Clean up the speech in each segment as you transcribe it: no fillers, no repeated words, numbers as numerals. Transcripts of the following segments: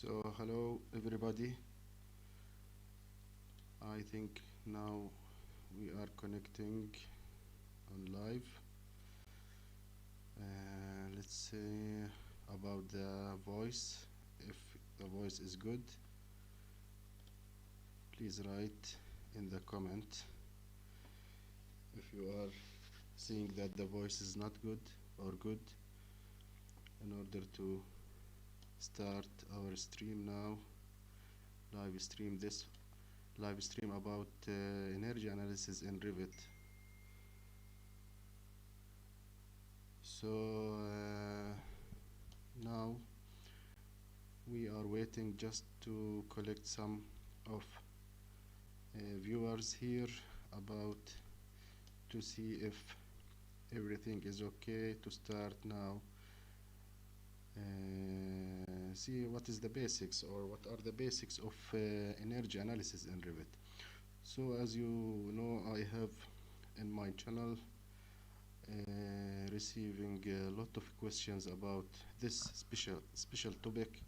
So hello everybody. I think now we are connecting on live. Let's say about the voice. If the voice is good, please write in the comment. If you are seeing that the voice is not good or good, in order to start our stream now, live stream about energy analysis in Revit. So now we are waiting just to collect some of viewers here about to see if everything is okay to start now. See what is the basics or what are the basics of energy analysis in Revit. So as you know, I have in my channel receiving a lot of questions about this special topic,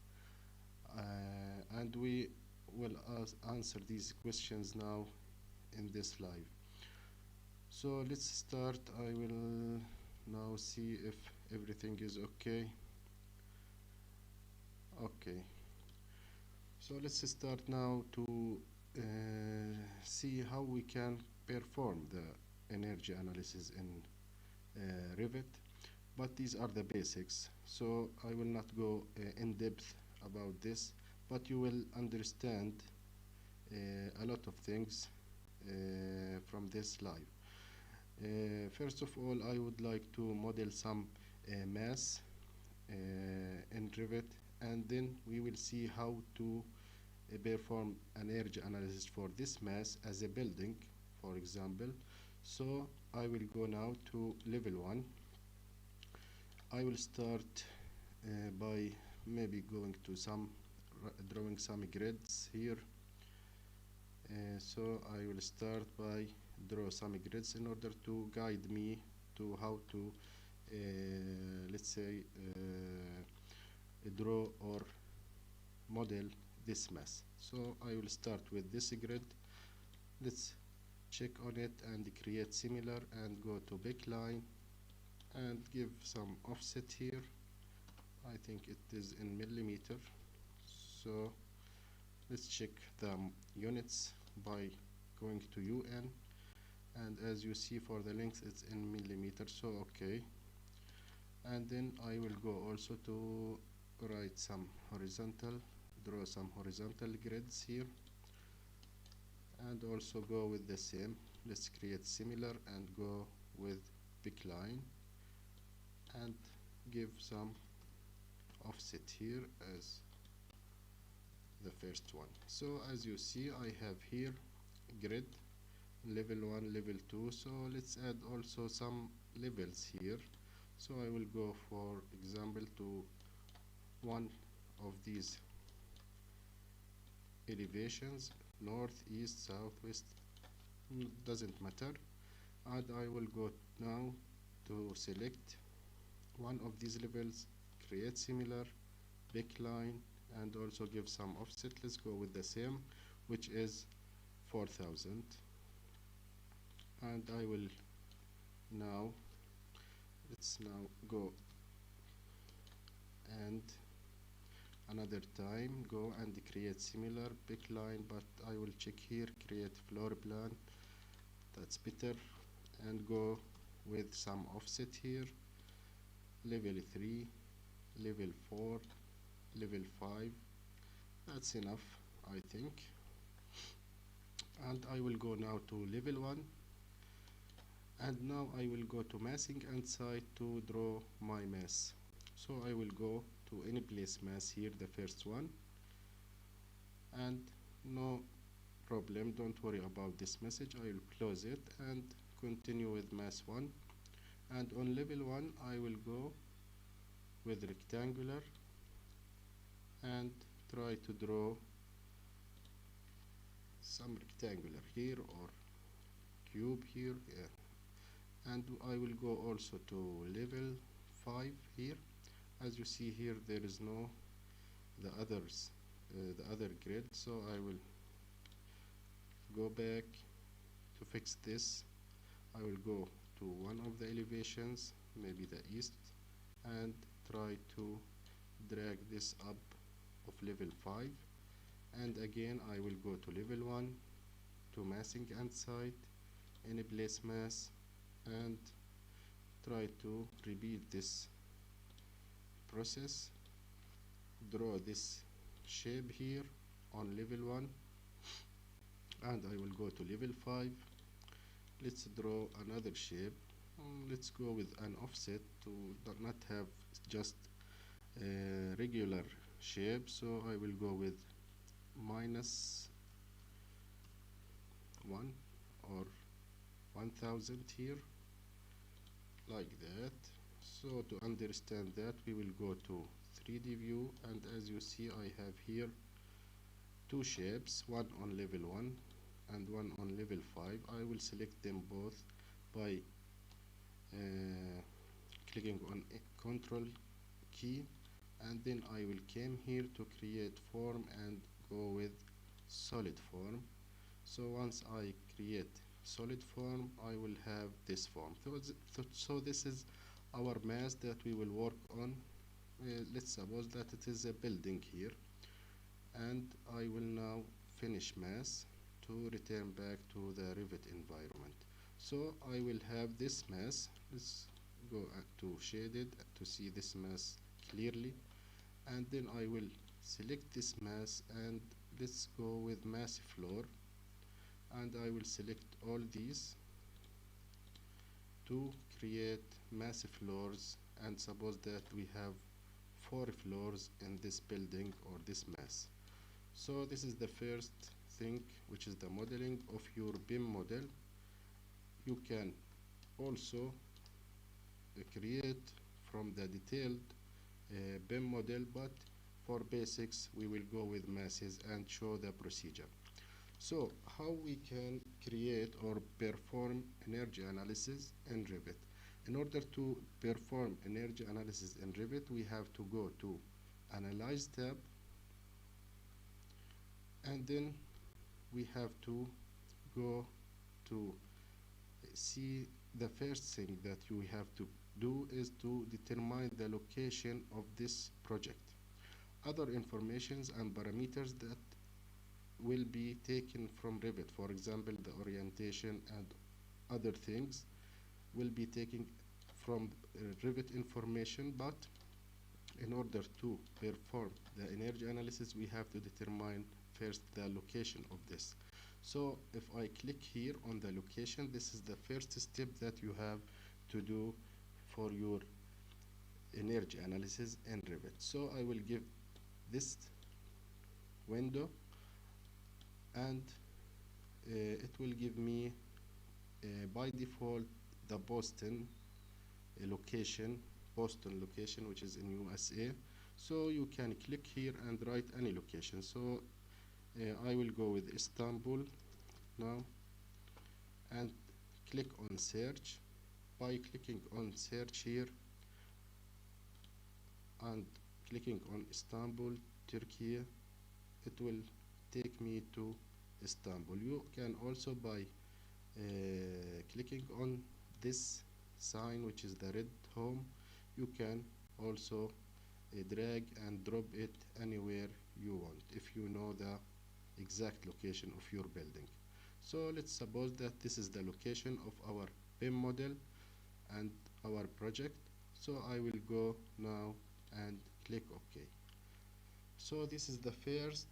and we will answer these questions now in this live. So let's start. I will now see if everything is okay. Okay, so let's start now to see how we can perform the energy analysis in Revit, but these are the basics, so I will not go in depth about this, but you will understand a lot of things from this live. First of all, I would like to model some mass in Revit, and then we will see how to perform an energy analysis for this mass as a building, for example. So I will go now to level 1. I will start by maybe going to drawing some grids here. So I will start by draw some grids in order to guide me to how to let's say draw or model this mass. So I will start with this grid. Let's check on it and create similar and go to backline and give some offset here. I think it is in millimeter, so let's check the units by going to UN, and as you see for the length it's in millimeter, so okay. And then I will go also to write some horizontal, draw some horizontal grids here, and also go with the same. Let's create similar and go with backline and give some offset here as the first one. So as you see, I have here grid level 1, level 2, so let's add also some levels here. So I will go, for example, to one of these elevations, north, east, south, west, doesn't matter, and I will go now to select one of these levels, create similar, backline, and also give some offset. Let's go with the same, which is 4000, and I will now, let's now go and another time go and create similar backline, but I will check here, create floor plan, that's better, and go with some offset here, level 3, level 4, level 5, that's enough I think. And I will go now to level 1, and now I will go to massing and site to draw my mass. So I will go to any place mass here, the first one, and no problem, don't worry about this message, I will close it and continue with mass 1. And on level 1 I will go with rectangular and try to draw some rectangular here or cube here, yeah. And I will go also to level 5 here. As you see here, there is no the others the other grid. So I will go back to fix this. I will go to one of the elevations, maybe the east, and try to drag this up of level 5, and again I will go to level 1, to massing and site, any place mass, and try to repeat this process. Draw this shape here on level 1, and I will go to level 5. Let's draw another shape. Let's go with an offset to not have just a regular shape, so I will go with -1 or 1000 here, like that. So to understand that, we will go to 3D view, and as you see I have here two shapes, one on level 1 and one on level 5. I will select them both by clicking on Control key, and then I will come here to create form and go with solid form. So once I create solid form, I will have this form. So this is our mass that we will work on. Let's suppose that it is a building here, and I will now finish mass to return back to the Revit environment. So I will have this mass. Let's go to shaded to see this mass clearly, and then I will select this mass, and let's go with massive floor, and I will select all these to create massive floors, and suppose that we have 4 floors in this building or this mass. So this is the first thing, which is the modeling of your BIM model. You can also create from the detailed BIM model, but for basics we will go with masses and show the procedure. So how we can create or perform energy analysis in Revit? In order to perform energy analysis in Revit, we have to go to Analyze tab, and then we have to go to see. The first thing that you have to do is to determine the location of this project. Other informations and parameters that will be taken from Revit, for example the orientation and other things, will be taken from Revit information, but in order to perform the energy analysis we have to determine first the location of this. So if I click here on the location, this is the first step that you have to do for your energy analysis in Revit. So I will give this window, and it will give me by default the Boston location, which is in USA. So you can click here and write any location. So I will go with Istanbul now and click on search. By clicking on search here and clicking on Istanbul, Turkey, it will take me to Istanbul. You can also by clicking on this sign, which is the red home, you can also drag and drop it anywhere you want if you know the exact location of your building. So let's suppose that this is the location of our BIM model and our project. So I will go now and click OK. So this is the first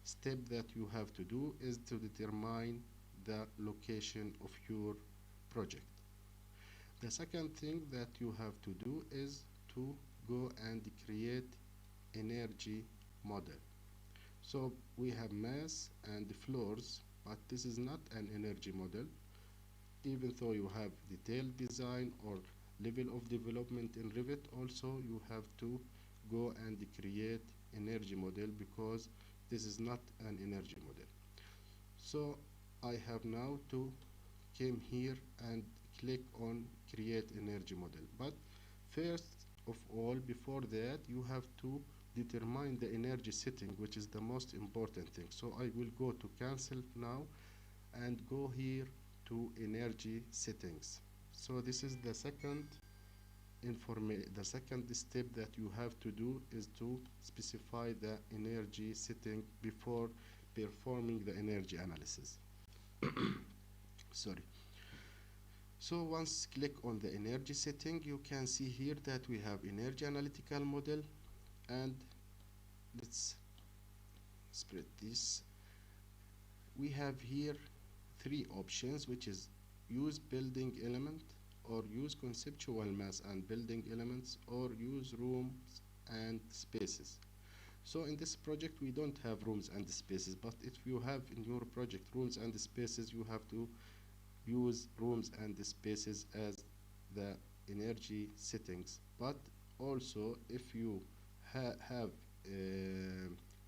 step that you have to do, is to determine the location of your project. The second thing that you have to do is to go and create energy model. So we have mass and floors, but this is not an energy model. Even though you have detailed design or level of development in Revit, also you have to go and create energy model, because this is not an energy model. So I have now to came here and click on create energy model, but first of all, before that you have to determine the energy setting, which is the most important thing. So I will go to cancel now and go here to energy settings. So this is the second step that you have to do, is to specify the energy setting before performing the energy analysis. Sorry. So once click on the energy setting, you can see here that we have energy analytical model, and let's spread this. We have here three options, which is use building element, or use conceptual mass and building elements, or use rooms and spaces. So in this project we don't have rooms and spaces, but if you have in your project rooms and spaces, you have to use rooms and spaces as the energy settings. But also if you have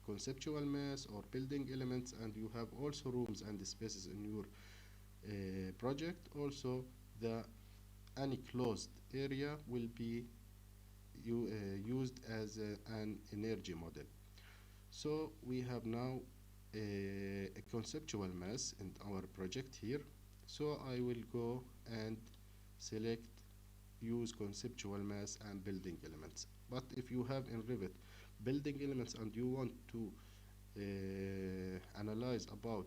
conceptual mass or building elements, and you have also rooms and spaces in your project, also the any closed area will be used as an energy model. So we have now a conceptual mass in our project here. So I will go and select use conceptual mass and building elements. But if you have in Revit building elements and you want to analyze about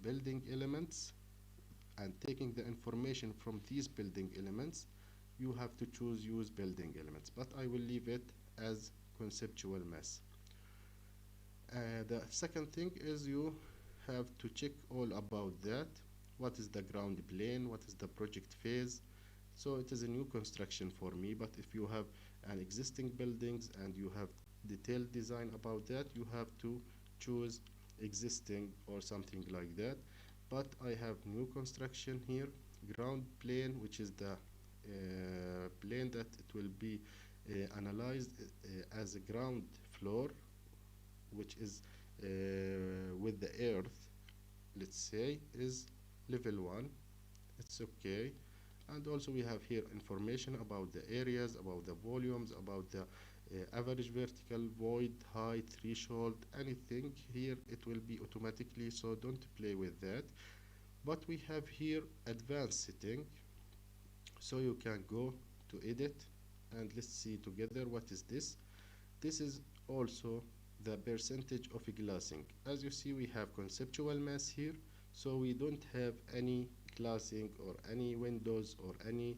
building elements and taking the information from these building elements, you have to choose use building elements, but I will leave it as conceptual mass. The second thing is you have to check all about that. What is the ground plane? What is the project phase? So it is a new construction for me, but if you have an existing buildings and you have detailed design about that, you have to choose existing or something like that. But I have new construction here, ground plane, which is the plane that it will be analyzed as a ground floor, which is with the earth, let's say, is level 1. It's okay. And also we have here information about the areas, about the volumes, about the average vertical void, height, threshold, anything here it will be automatically, so don't play with that. But we have here advanced setting, so you can go to edit, and let's see together what is this. This is also the percentage of glassing. As you see, we have conceptual mass here, so we don't have any glassing or any windows or any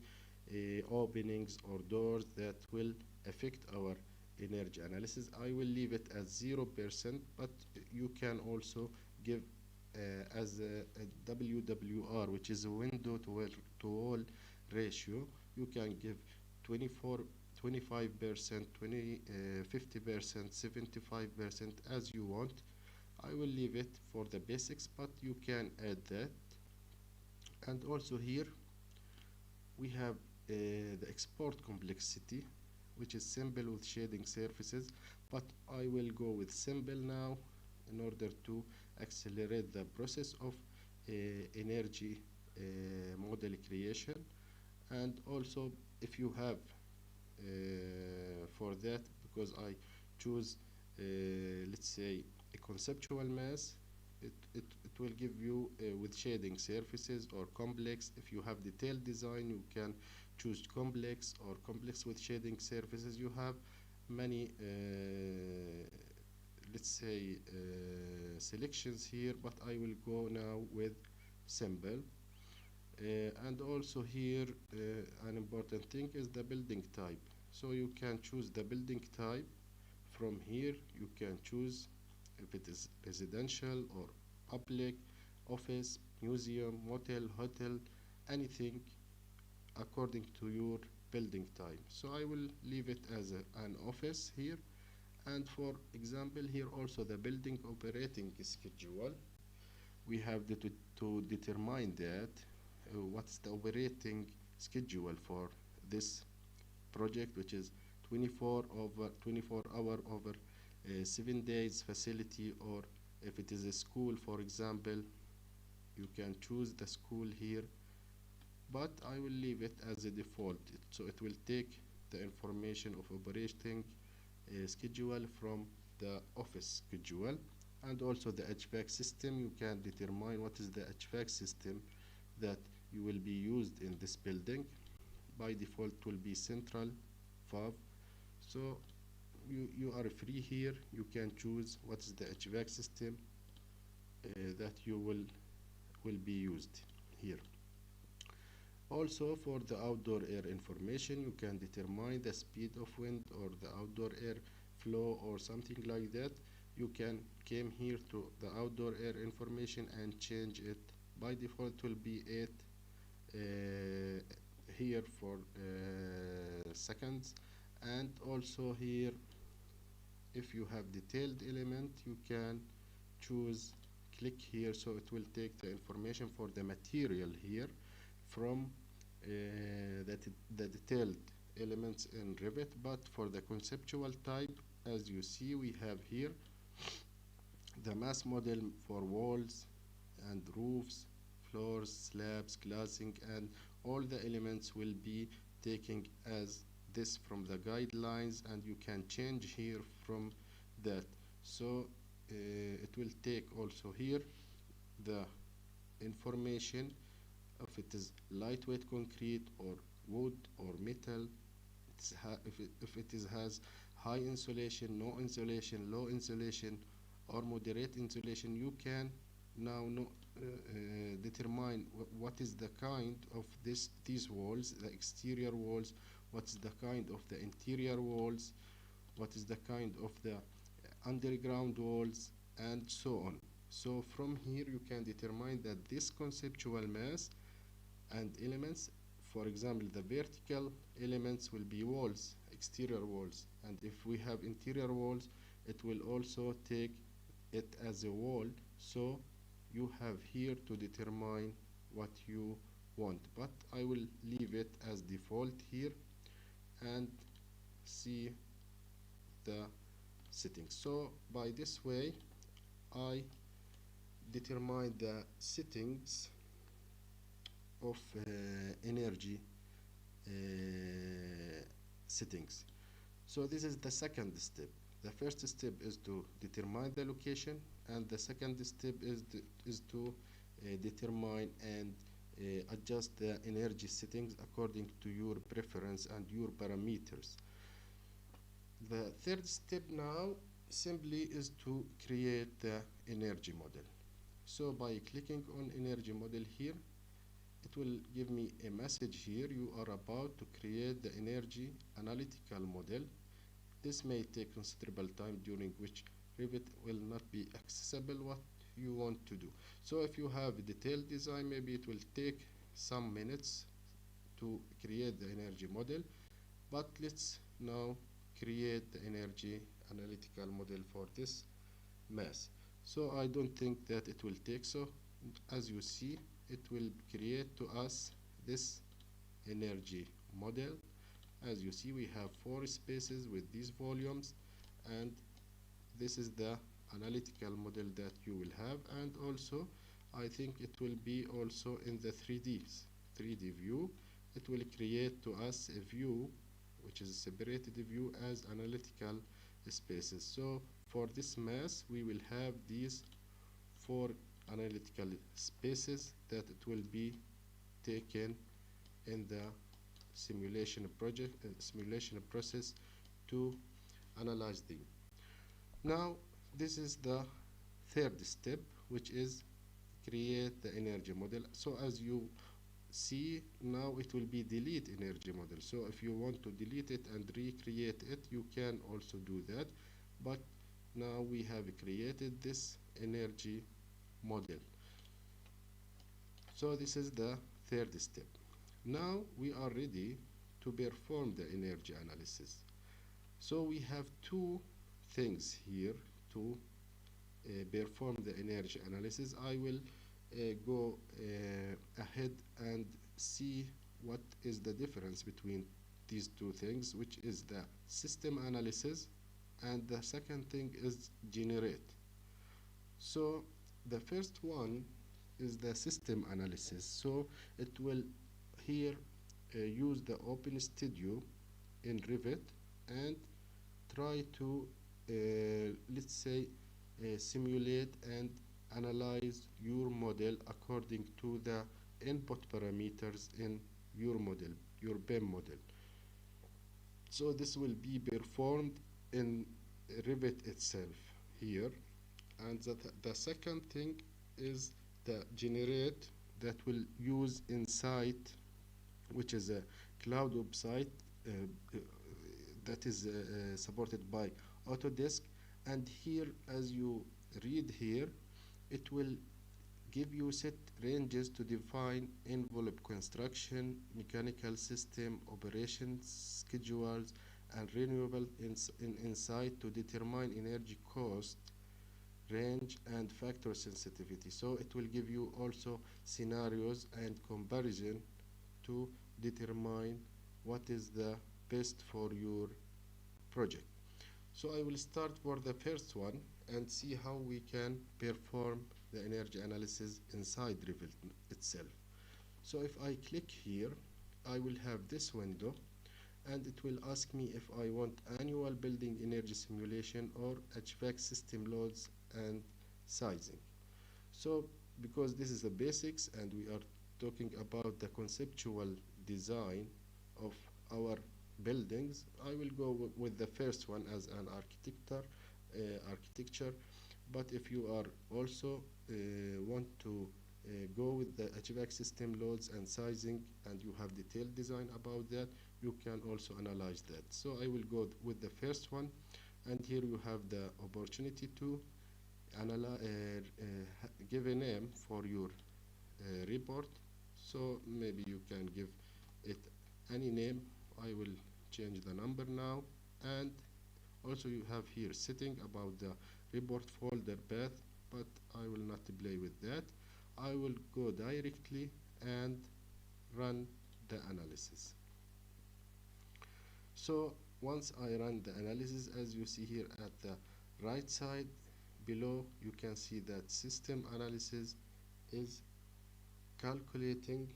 openings or doors that will affect our energy analysis. I will leave it as 0%, but you can also give as a WWR, which is a window to wall ratio. You can give 24, 25%, 50%, 75%, as you want. I will leave it for the basics, but you can add that. And also here we have the export complexity, which is simple with shading surfaces, but I will go with simple now in order to accelerate the process of energy model creation. And also if you have for that, because I choose let's say a conceptual mass, it will give you with shading surfaces or complex. If you have detailed design, you can choose complex or complex with shading surfaces. You have many let's say selections here, but I will go now with simple. And also here an important thing is the building type, so you can choose the building type. From here you can choose if it is residential or public, office, museum, motel, hotel, anything according to your building type. So I will leave it as an office here. And for example here also the building operating schedule, we have to determine that what's the operating schedule for this project, which is 24 hour over 7 days facility, or if it is a school, for example, you can choose the school here, but I will leave it as a default, so it will take the information of operating schedule from the office schedule. And also the HVAC system, you can determine what is the HVAC system that you will be used in this building. By default it will be central valve. So you are free here, you can choose what is the HVAC system that you will be used here. Also for the outdoor air information, you can determine the speed of wind or the outdoor air flow or something like that. You can came here to the outdoor air information and change it. By default it will be 8 here for seconds. And also here, if you have detailed element, you can choose, click here, so it will take the information for the material here from the detailed elements in Revit. But for the conceptual type, as you see, we have here the mass model for walls and roofs, floors, slabs, glassing, and all the elements will be taken as this from the guidelines, and you can change here from that. So it will take also here the information if it is lightweight concrete or wood or metal, if it has high insulation, no insulation, low insulation, or moderate insulation. You can now determine what is the kind of these walls, the exterior walls, what is the kind of the interior walls, what is the kind of the underground walls, and so on. So from here you can determine that this conceptual mass and elements, for example, the vertical elements will be walls, exterior walls, and if we have interior walls, it will also take it as a wall. So you have here to determine what you want, but I will leave it as default here and see the settings. So by this way I determine the settings of energy settings. So this is the second step. The first step is to determine the location, and the second step is to determine and adjust the energy settings according to your preference and your parameters. The third step now simply is to create the energy model. So by clicking on energy model here, it will give me a message here: you are about to create the energy analytical model. This may take considerable time, during which Revit will not be accessible what you want to do. So if you have a detailed design, maybe it will take some minutes to create the energy model, but let's now create the energy analytical model for this mass. So I don't think that it will take, so as you see, it will create to us this energy model. As you see, we have 4 spaces with these volumes, and this is the analytical model that you will have. And also I think it will be also in the 3D view. It will create to us a view which is a separated view as analytical spaces. So for this mass we will have these 4 analytical spaces that it will be taken in the simulation process to analyze them. Now this is the third step, which is create the energy model. So as you see, now it will be delete energy model. So if you want to delete it and recreate it, you can also do that. But now we have created this energy model. So this is the third step. Now we are ready to perform the energy analysis. So we have 2 things here to perform the energy analysis. I will go ahead and see what is the difference between these 2 things, which is the system analysis, and the second thing is generate. So the first one is the system analysis. So it will here use the Open Studio in Revit and try to let's say simulate and analyze your model according to the input parameters in your model, your BIM model. So this will be performed in Revit itself here. And the second thing is the generate that will use Insight, which is a cloud website uh, uh, that is supported by Autodesk. And here, as you read here, it will give you set ranges to define envelope construction, mechanical system operations schedules, and renewable Insight to determine energy cost range and factor sensitivity. So it will give you also scenarios and comparison to determine what is the best for your project. So I will start for the first one and see how we can perform the energy analysis inside Revit itself. So if I click here, I will have this window and it will ask me if I want annual building energy simulation or HVAC system loads and sizing. So because this is the basics and we are talking about the conceptual design of our buildings, I will go with the first one as an architecture. But if you are also want to go with the HVAC system loads and sizing and you have detailed design about that, you can also analyze that. So I will go with the first one, and here you have the opportunity to give a name for your report. So maybe you can give it any name. I will change the number now, and also you have here setting about the report folder path, but I will not play with that. I will go directly and run the analysis. So once I run the analysis, as you see here at the right side below, you can see that system analysis is calculating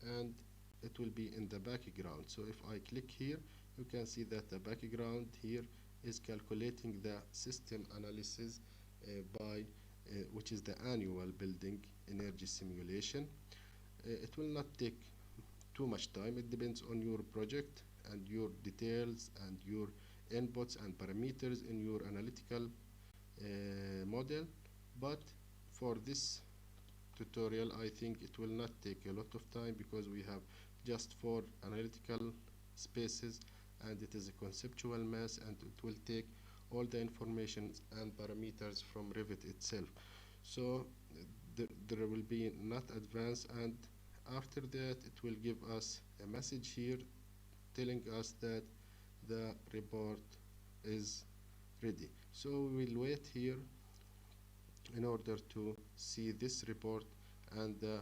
and it will be in the background. So if I click here, you can see that the background here is calculating the system analysis by which is the annual building energy simulation. It will not take too much time. It depends on your project and your details and your inputs and parameters in your analytical model. But for this tutorial, I think it will not take a lot of time because we have just 4 analytical spaces and it is a conceptual mess, and it will take all the information and parameters from Revit itself. So there will be not advanced, and after that it will give us a message here telling us that the report is ready. So we will wait here in order to see this report and the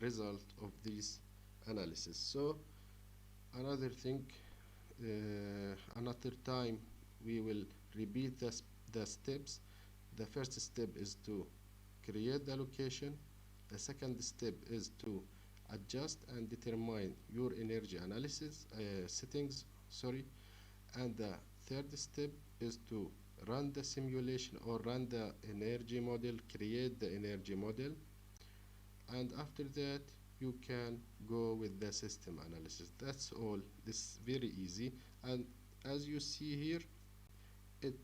result of this analysis. So another thing, another time we will repeat the steps. The first step is to create the location. The second step is to adjust and determine your energy analysis settings, sorry. And the third step is to run the simulation or run the energy model, create the energy model, and after that you can go with the system analysis. That's all. This is very easy, and as you see here, it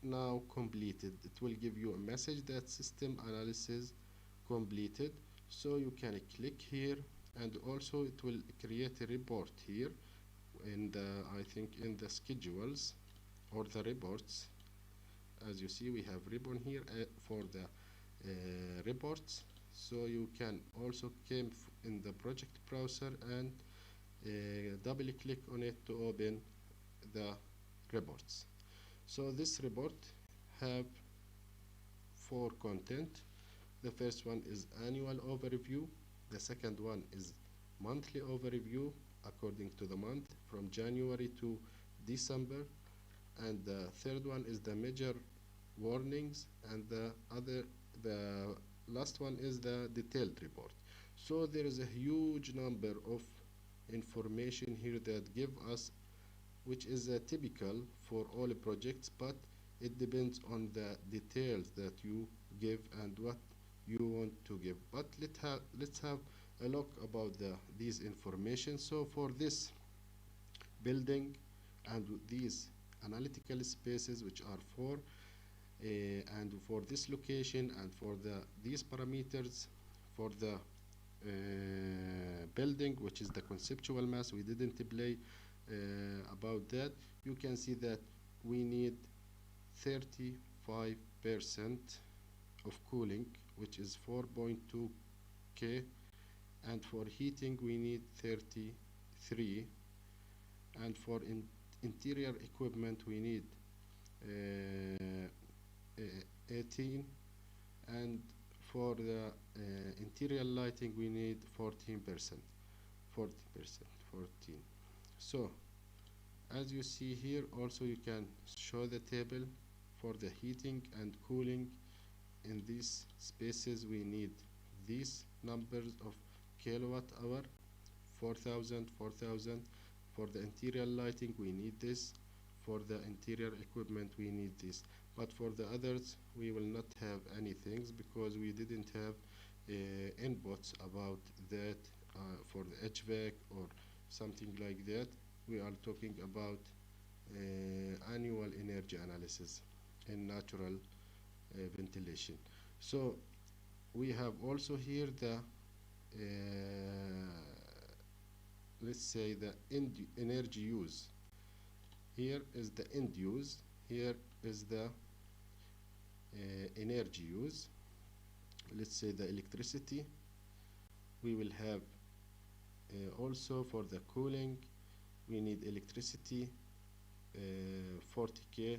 now completed. It will give you a message that system analysis completed. So you can click here, and also it will create a report here in the, I think in the schedules or the reports. As you see, we have ribbon here for the reports. So you can also come in the project browser and double click on it to open the reports. So this report have 4 content. The first one is annual overview. The second one is monthly overview according to the month from January to December. And the third one is the major warnings, and the last one is the detailed report. So there is a huge number of information here that give us which is typical for all projects, but it depends on the details that you give and what you want to give. But let's have a look about these information. So for this building and these analytical spaces, which are four, and for this location and for these parameters for the building, which is the conceptual mass, we didn't play about that. You can see that we need 35% of cooling, which is 4.2 K, and for heating we need 33, and for interior equipment we need uh, 18, and for the interior lighting we need 14%. 14. So as you see here, also you can show the table for the heating and cooling. In these spaces we need these numbers of kilowatt hour, 4000. For the interior lighting we need this. For the interior equipment we need this. But for the others we will not have anything because we didn't have inputs about that for the HVAC or something like that. We are talking about annual energy analysis in natural ventilation. So we have also here the let's say the end energy use. Here is the end use, here is the energy use. Let's say the electricity. We will have also for the cooling we need electricity 40K,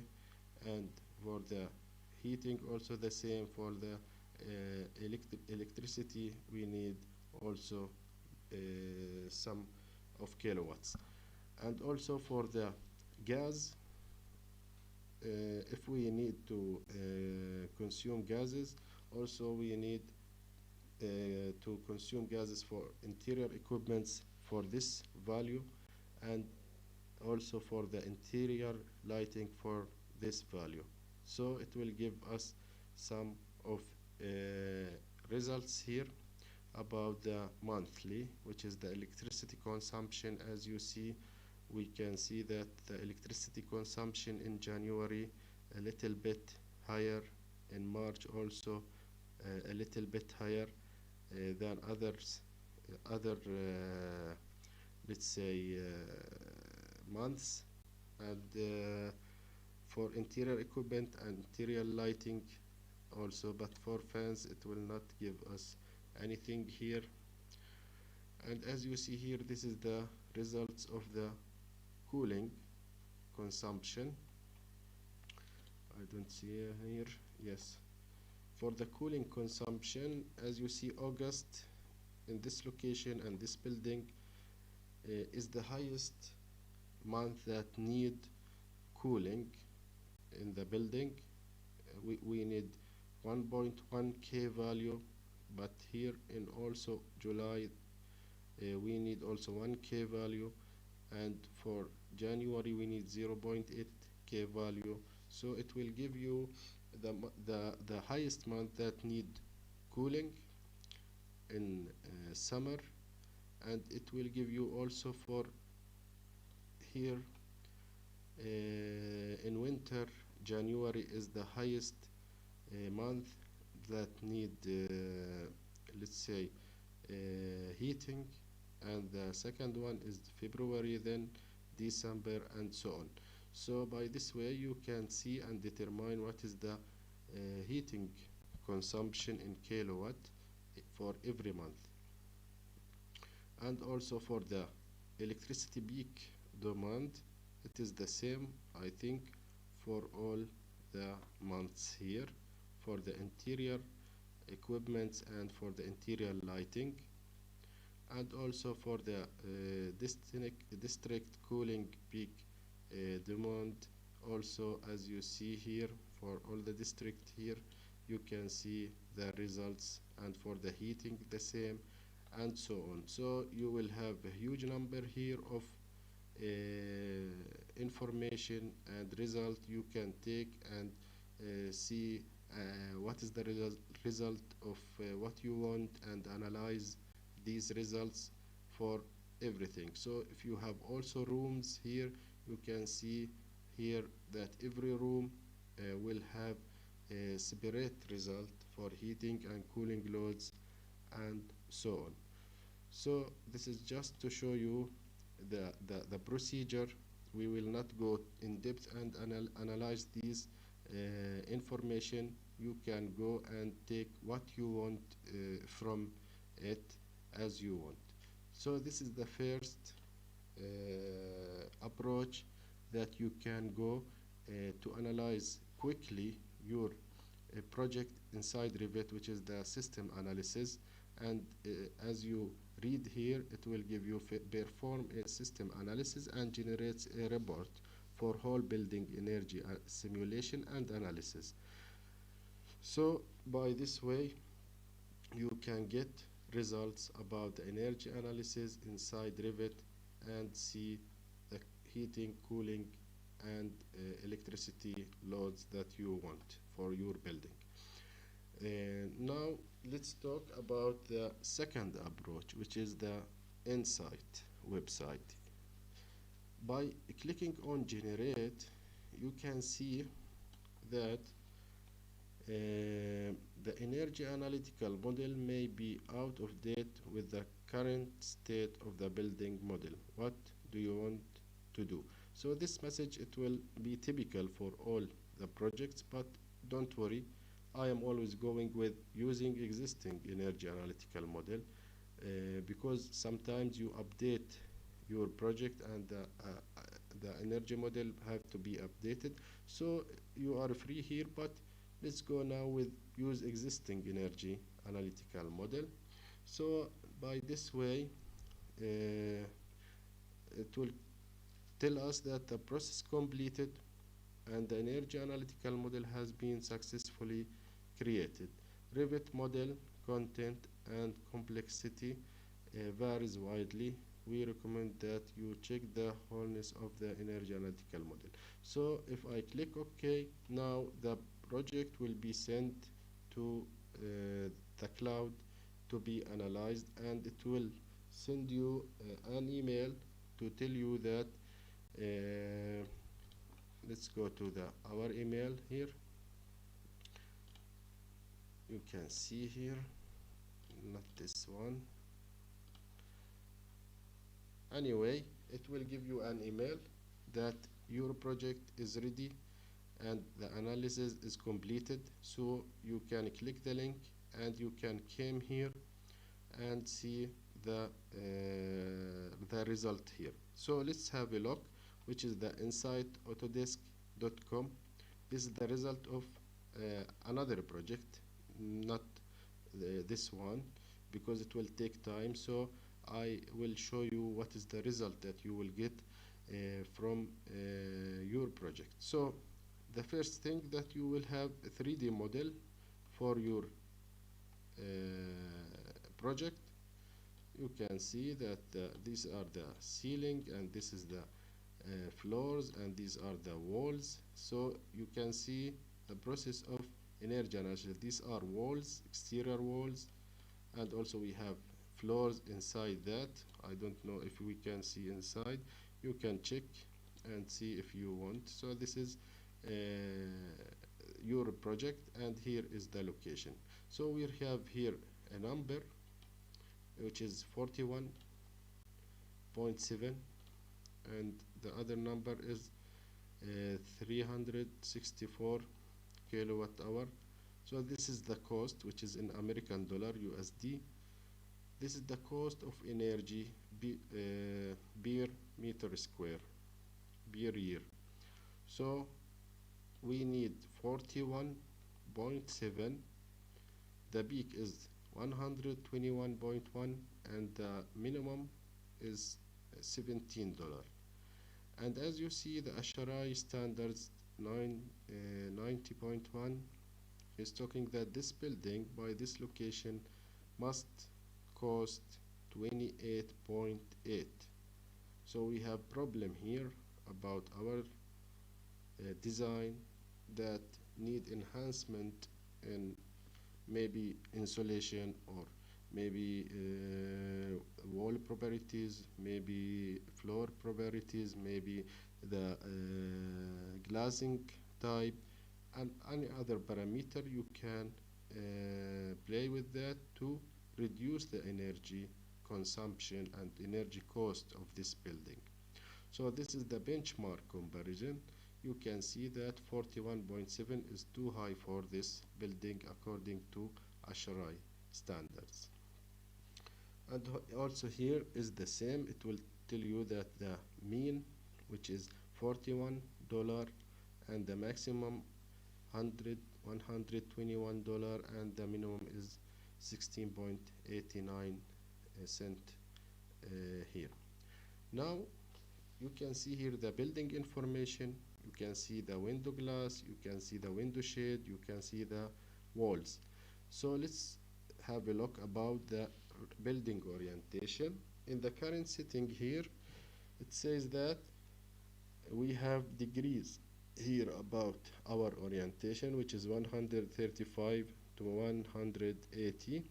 and for the heating also the same. For the electricity we need also some of kilowatts. And also for the gas, if we need to consume gases, also we need to consume gases for interior equipments for this value, and also for the interior lighting for this value. So it will give us some of results here about the monthly, which is the electricity consumption. As you see, we can see that the electricity consumption in January a little bit higher, in March also a little bit higher than other let's say months. And for interior equipment and interior lighting also, but for fans it will not give us anything here. And as you see here, this is the results of the cooling consumption. I don't see here. Yes, for the cooling consumption, as you see, August in this location and this building is the highest month that need cooling in the building. We need 1.1 K value, but here in also July we need also 1 K value, and for January we need 0.8 K value. So it will give you the highest month that need cooling in summer, and it will give you also for here in winter. January is the highest month that need let's say heating, and the second one is February, then December, and so on. So by this way you can see and determine what is the heating consumption in kilowatt for every month. And also for the electricity peak demand, it is the same, I think, for all the months here, for the interior equipment and for the interior lighting. And also for the district cooling peak demand, also as you see here for all the district here, you can see the results, and for the heating the same, and so on. So you will have a huge number here of information and result you can take and see what is the result of what you want and analyze these results for everything. So if you have also rooms here, you can see here that every room will have a separate result for heating and cooling loads and so on. So this is just to show you the procedure. We will not go in depth and analyze these information. You can go and take what you want from it as you want. So this is the first approach that you can go to analyze quickly your project inside Revit, which is the system analysis. And as you read here, it will give you perform a system analysis and generates a report for whole building energy simulation and analysis. So by this way, you can get results about the energy analysis inside Revit and see the heating, cooling, and electricity loads that you want for your building. Now let's talk about the second approach, which is the Insight website. By clicking on generate, you can see that the energy analytical model may be out of date with the current state of the building model. What do you want to do? So this message, it will be typical for all the projects, but don't worry, I am always going with using existing energy analytical model because sometimes you update your project and the energy model have to be updated. So you are free here, but let's go now with use existing energy analytical model. So by this way, it will tell us that the process completed and the energy analytical model has been successfully created. Revit model content and complexity varies widely. We recommend that you check the wholeness of the energy analytical model. So if I click OK, now the project will be sent to the cloud to be analyzed, and it will send you an email to tell you that let's go to our email here. You can see here, not this one. Anyway, it will give you an email that your project is ready and the analysis is completed. So you can click the link and you can come here and see the result here. So let's have a look, which is the insightautodesk.com. This is the result of another project, not this one, because it will take time. So I will show you what is the result that you will get from your project. So the first thing that you will have a 3D model for your project. You can see that these are the ceiling and this is the floors and these are the walls. So you can see the process of energy analysis. These are walls, exterior walls, and also we have floors inside that. I don't know if we can see inside. You can check and see if you want. So this is your project, and here is the location. So we have here a number which is 41.7, and the other number is 364 kilowatt hour. So this is the cost, which is in American dollar, USD. This is the cost of energy per meter square per year. So we need 41.7. The peak is 121.1 and the minimum is $17. And as you see, the ASHRAI standards 90.1 is talking that this building by this location must cost 28.8. So we have problem here about our design that need enhancement in maybe insulation, or maybe wall properties, maybe floor properties, maybe the glazing type, and any other parameter. You can play with that to reduce the energy consumption and energy cost of this building. So this is the benchmark comparison. You can see that 41.7 is too high for this building according to ASHRAI standards. And also here is the same. It will tell you that the mean, which is $41, and the maximum 121, and the minimum is 16.89 cent here. Now you can see here the building information. You can see the window glass, you can see the window shade, you can see the walls. So let's have a look about the building orientation. In the current setting here, it says that we have degrees here about our orientation, which is 135 to 180.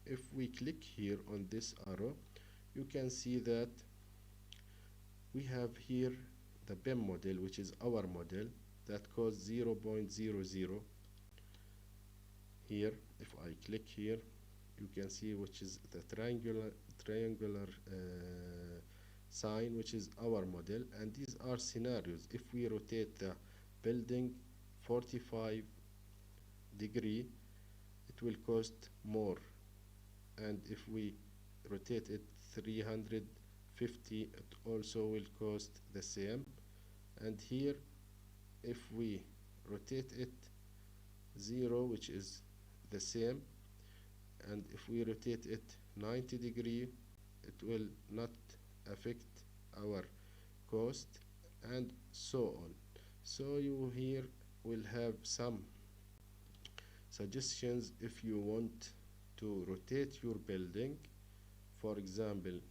If we click here on this arrow, you can see that we have here the BIM model, which is our model, that costs 0.00. Here, if I click here, you can see which is the triangular sign, which is our model, and these are scenarios. If we rotate the building 45 degree, it will cost more, and if we rotate it 350, it also will cost the same. And here, if we rotate it 0, which is the same, and if we rotate it 90 degree, it will not affect our cost, and so on. So you here will have some suggestions if you want to rotate your building. For example,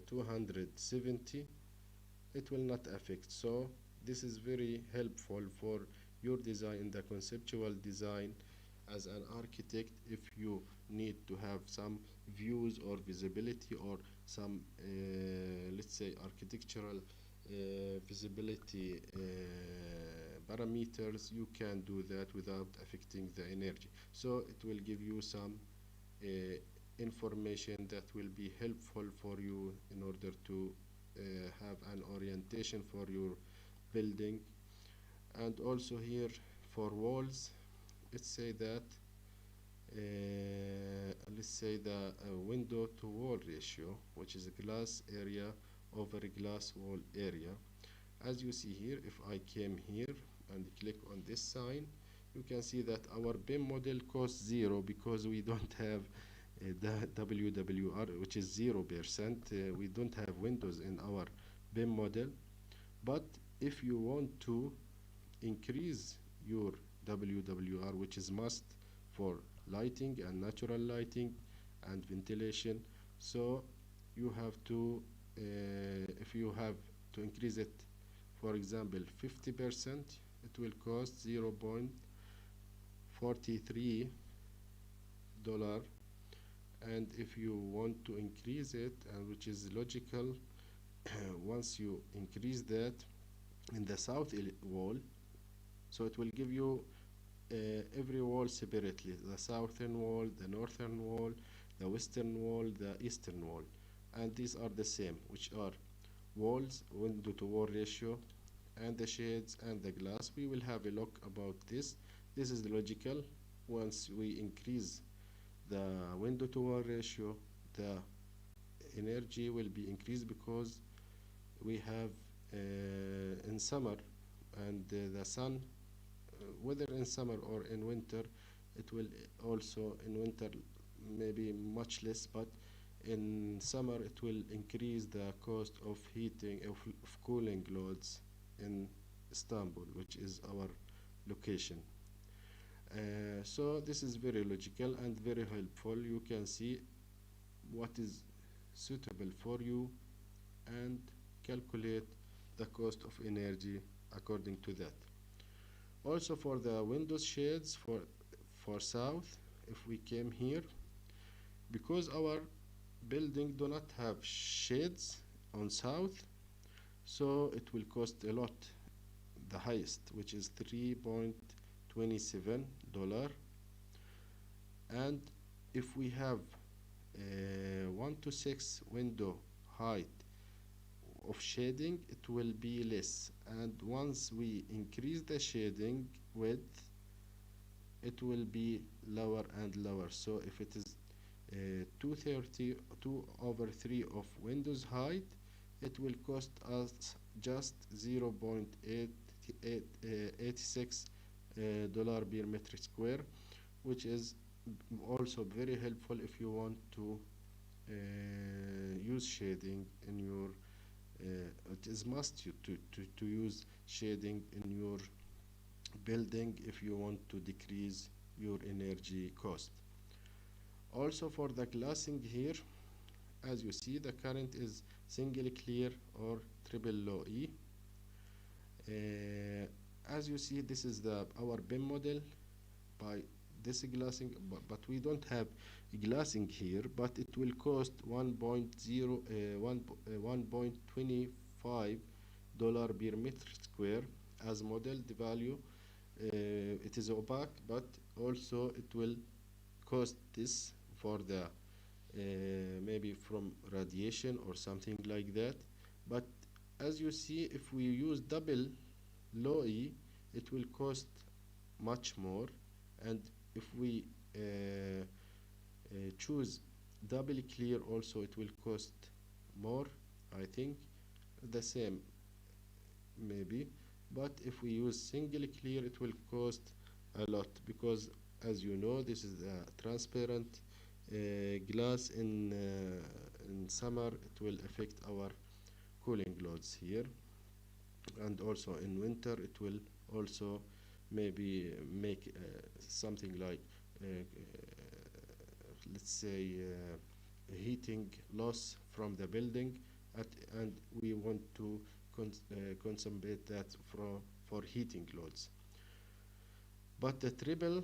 270, it will not affect. So this is very helpful for your design, in the conceptual design as an architect. If you need to have some views or visibility, or some let's say architectural visibility parameters, you can do that without affecting the energy. So it will give you some information that will be helpful for you in order to have an orientation for your building. And also here for walls, let's say that let's say the window to wall ratio, which is a glass area over a glass wall area. As you see here, if I came here and click on this sign, you can see that our BIM model costs 0 because we don't have the WWR, which is 0%. We don't have windows in our BIM model. But if you want to increase your WWR, which is must for lighting and natural lighting and ventilation, so you have to if you have to increase it, for example 50%, it will cost 0.43 dollar. And if you want to increase it, and which is logical, once you increase that in the south wall, so it will give you every wall separately: the southern wall, the northern wall, the western wall, the eastern wall. And these are the same, which are walls, window to wall ratio, and the shades and the glass. We will have a look about this. This is logical. Once we increase the window to wall ratio, the energy will be increased, because we have in summer and the sun, whether in summer or in winter, it will also in winter maybe much less, but in summer it will increase the cost of heating, of cooling loads in Istanbul, which is our location. So this is very logical and very helpful. You can see what is suitable for you and calculate the cost of energy according to that. Also for the windows shades for south, if we came here, because our building do not have shades on south, so it will cost a lot, the highest, which is $3.27. And if we have 1 to 6 window height of shading, it will be less, and once we increase the shading width, it will be lower and lower. So if it is 230 2 over 3 of windows height, it will cost us just 0.86 dollar per metric square, which is also very helpful if you want to use shading in your it is must to use shading in your building if you want to decrease your energy cost. Also for the glassing here, as you see, the current is single clear or triple low E. As you see, this is our BIM model by this glassing, but we don't have glassing here, but it will cost 1.25 dollar per meter square as model. The value it is opaque, but also it will cost this for the maybe from radiation or something like that. But as you see, if we use double low E, it will cost much more, and if we choose double clear also, it will cost more, I think the same maybe. But if we use single clear, it will cost a lot, because as you know, this is a transparent glass. In summer it will affect our cooling loads here, and also in winter it will also maybe make something like let's say heating loss from the building, and we want to compensate that for heating loads. But the triple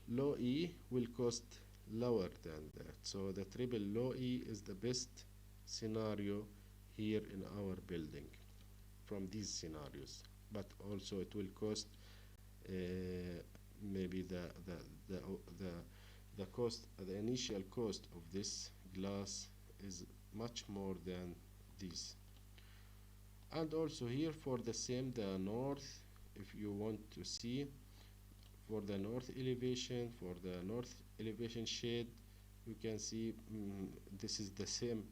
low E will cost lower than that, so the triple low E is the best scenario here in our building from these scenarios. But also it will cost maybe the cost, the initial cost of this glass is much more than this. And also here for the same, the north, if you want to see for the north elevation, for the north elevation shade, you can see this is the same.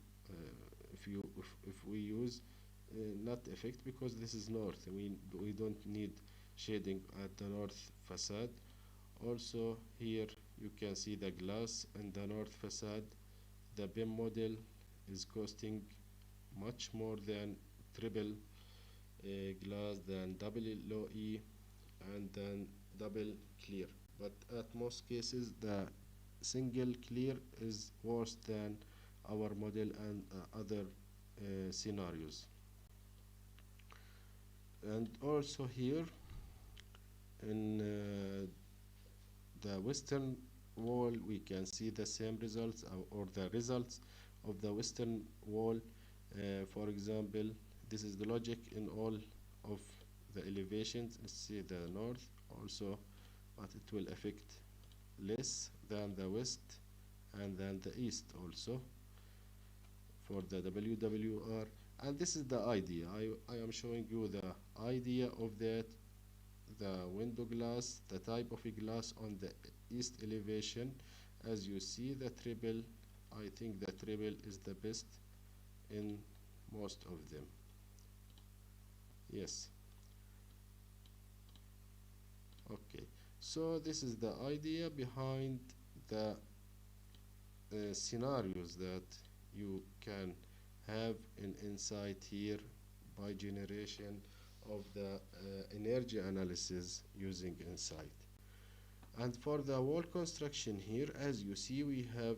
If we use not effect, because this is north, we don't need shading at the north facade. Also here you can see the glass and the north facade. The BIM model is costing much more than triple glass, than double low E, and then double clear. But at most cases the single clear is worse than our model and other scenarios. And also here in the western wall, we can see the same results, or the results of the western wall. For example, this is the logic in all of the elevations. Let's see the north also, but it will affect less than the west and then the east also for the WWR. And this is the idea. I am showing you the idea of that, the window glass, the type of a glass on the east elevation. As you see, the triple, I think the triple is the best in most of them. Yes. Okay, so this is the idea behind the scenarios that you can have in Insight here by generation of the energy analysis using Insight. And for the wall construction here, as you see, we have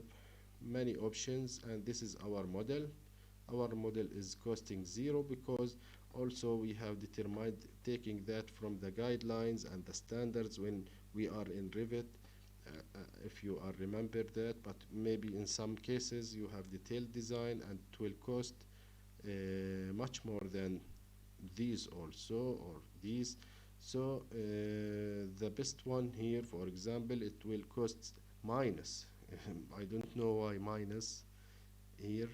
many options, and this is our model. our model is costing 0, because also we have determined taking that from the guidelines and the standards when we are in Revit, if you are remember that. But maybe in some cases you have detailed design and it will cost much more than these also, or these. So the best one here, for example, it will cost minus. I don't know why minus here.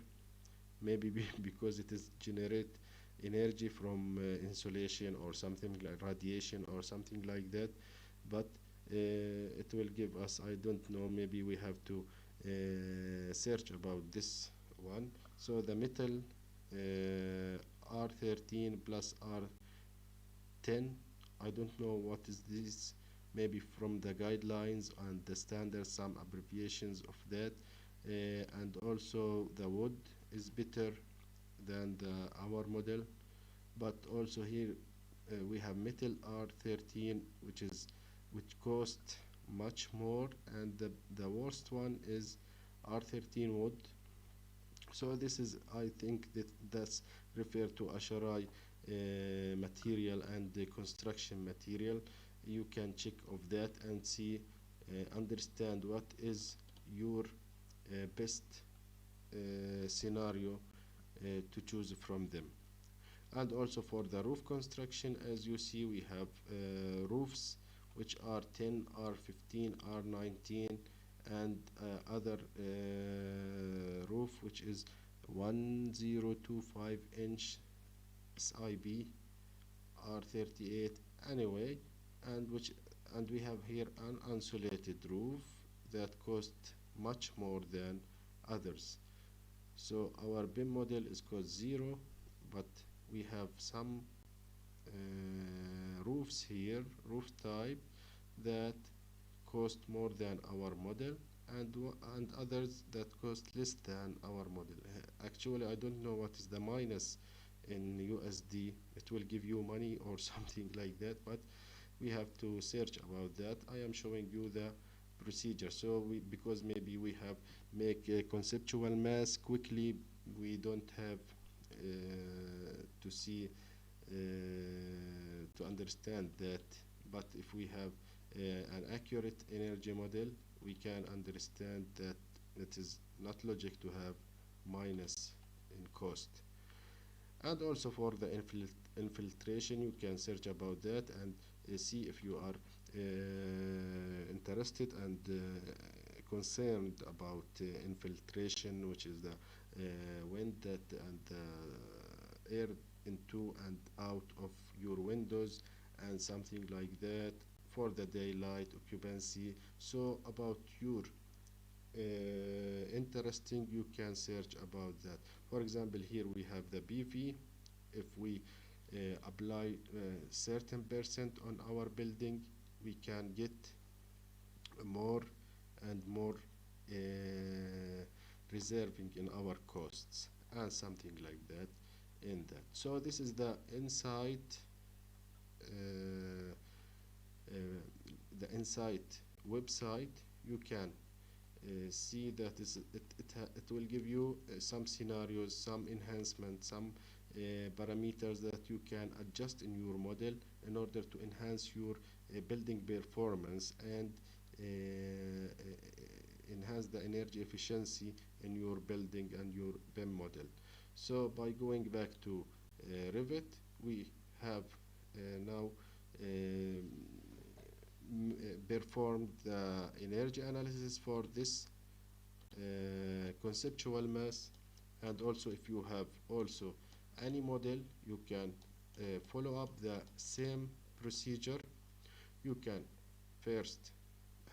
Maybe because it is generate energy from insulation or something like radiation or something like that. But it will give us, I don't know, maybe we have to search about this one. So the metal R13 plus R10, I don't know what is this, maybe from the guidelines and the standards, some abbreviations of that. And also the wood is better than our model. But also here we have metal R13, which cost much more, and the worst one is R13 wood. So this is, I think, that's referred to Asharai material and the construction material. You can check of that and see, understand what is your best scenario to choose from them. And also for the roof construction, as you see, we have roofs which are 10, R15, R19, and other roof which is 1025 inch SIB, R38 anyway, and we have here an insulated roof that cost much more than others. So our BIM model is cost 0, but we have some roofs here, roof type, that cost more than our model, and others that cost less than our model. Actually, I don't know what is the minus in USD. It will give you money or something like that, but we have to search about that. I am showing you the procedure. So because maybe we have make a conceptual mass quickly, we don't have to see to understand that. But if we have an accurate energy model, we can understand that it is not logic to have minus in cost. And also for the infiltration, you can search about that and see if you are interested and concerned about infiltration, which is the wind that and air into and out of your windows and something like that, for the daylight occupancy. So about your interesting, you can search about that. For example, here we have the PV. If we apply certain percent on our building, we can get more and more reserving in our costs and something like that in that. So this is the inside website. You can see that it will give you some scenarios, some enhancements, some parameters that you can adjust in your model in order to enhance your building performance and enhance the energy efficiency in your building and your BIM model. So by going back to Revit, we have now performed the energy analysis for this conceptual mass. And also, if you have also any model, you can follow up the same procedure. You can first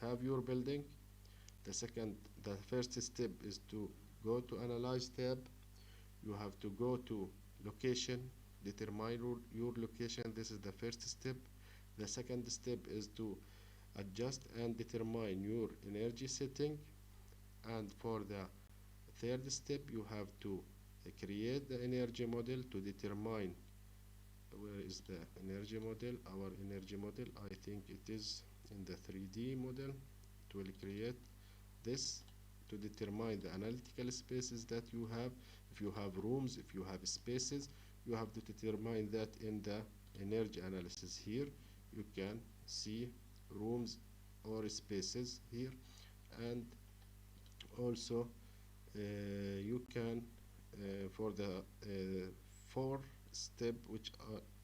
have your building. The first step is to go to Analyze tab. You have to go to Location, determine your location. This is the first step. The second step is to adjust and determine your energy setting. And for the third step, you have to create the energy model to determine where is the energy model. Our energy model, I think it is in the 3D model. It will create this to determine the analytical spaces that you have. If you have rooms, if you have spaces, you have to determine that in the energy analysis. Here you can see rooms or spaces here, and also you can for the fourth step, which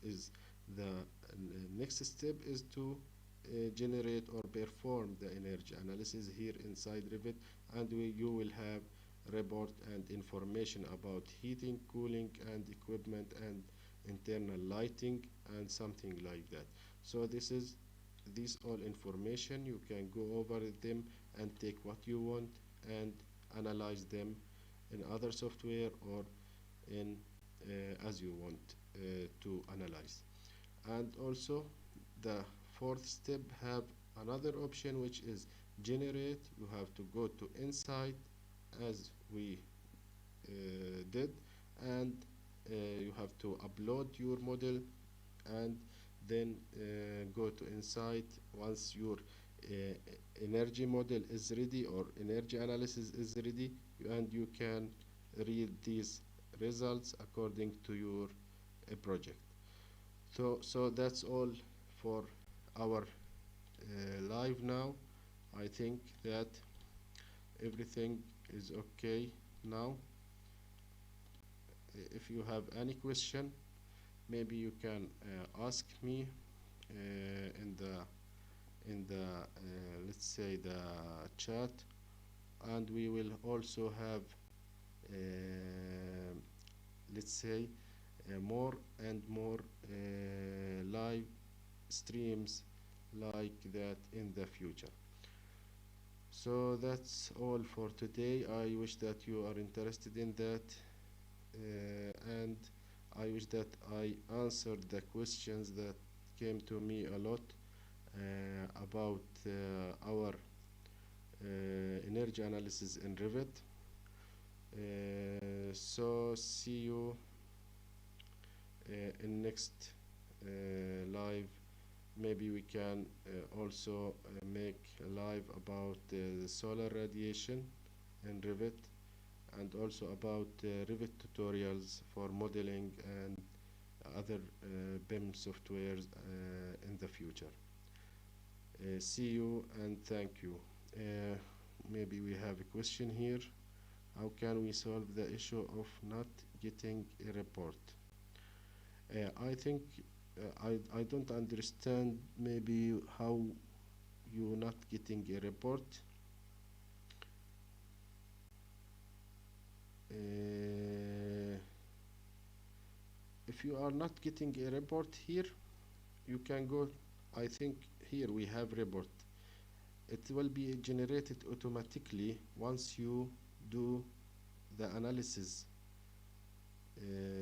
is the next step, is to generate or perform the energy analysis here inside Revit, and you will have report and information about heating, cooling, and equipment, and internal lighting, and something like that. So this all information, you can go over them and take what you want and analyze them in other software or in as you want to analyze. And also the fourth step have another option, which is generate. You have to go to inside as we did, and you have to upload your model, and then go to inside. Once your energy model is ready or energy analysis is ready, and you can read these results according to your project. So that's all for our live now. I think that everything is okay now. If you have any question, maybe you can ask me in the let's say the chat, and we will also have let's say more and more live streams like that in the future. So that's all for today. I wish that you are interested in that, and I wish that I answered the questions that came to me a lot about our energy analysis in Revit. So see you in next live. Maybe we can also make a live about the solar radiation in Revit, and also about Revit tutorials for modeling and other BIM softwares in the future. See you and thank you. Maybe we have a question here. How can we solve the issue of not getting a report? I think I don't understand maybe how you not getting a report. If you are not getting a report here, you can go, I think here we have report. It will be generated automatically once you do the analysis,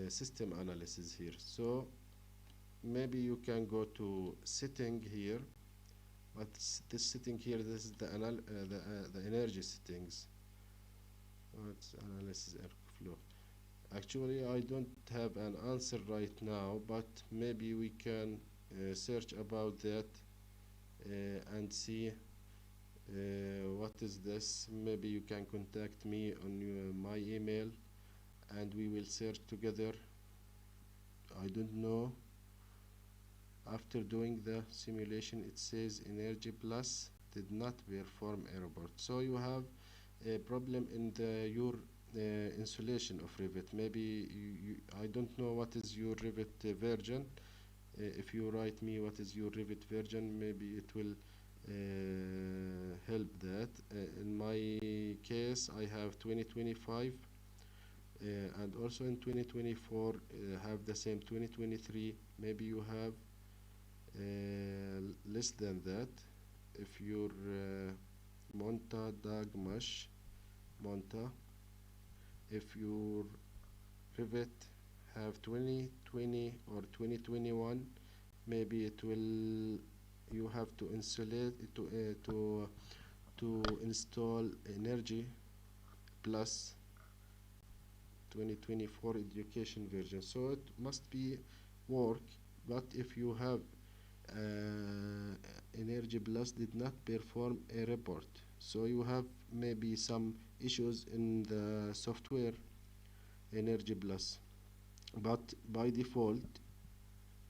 system analysis here. So maybe you can go to setting here, but this setting here, this is the energy settings. What's analysis airflow? Actually, I don't have an answer right now, but maybe we can search about that and see what is this. Maybe you can contact me on my email, and we will search together. I don't know. After doing the simulation, it says Energy Plus did not perform a report. So you have a problem in your installation of Revit. Maybe I don't know what is your Revit version. If you write me what is your Revit version, maybe it will help that. In my case, I have 2025, and also in 2024 have the same 2023. Maybe you have less than that. If your Monta Dagmash Monta, if your Revit have 2020 or 2021, maybe it will, you have to insulate to install Energy Plus 2024 education version. So it must be work, but if you have Energy Plus did not perform a report, So you have maybe some issues in the software Energy Plus, but by default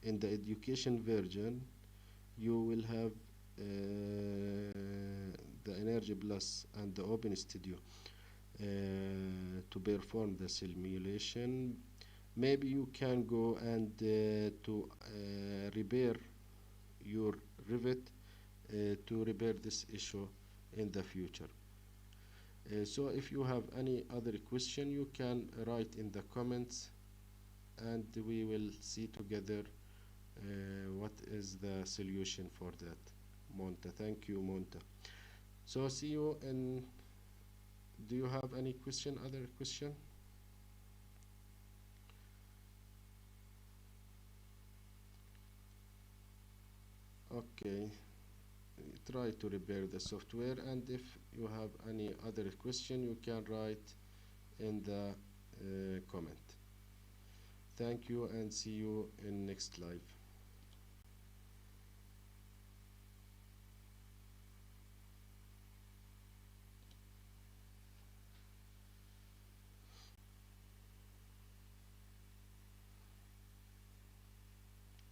in the education version you will have the Energy Plus and the Open Studio to perform the simulation. Maybe you can go and to repair your Revit to repair this issue in the future. So if you have any other question you can write in the comments and we will see together what is the solution for that. Monta, thank you Monta. So see you in, do you have any question, other question? Okay, try to repair the software, and if you have any other question you can write in the comment. Thank you and see you in next live.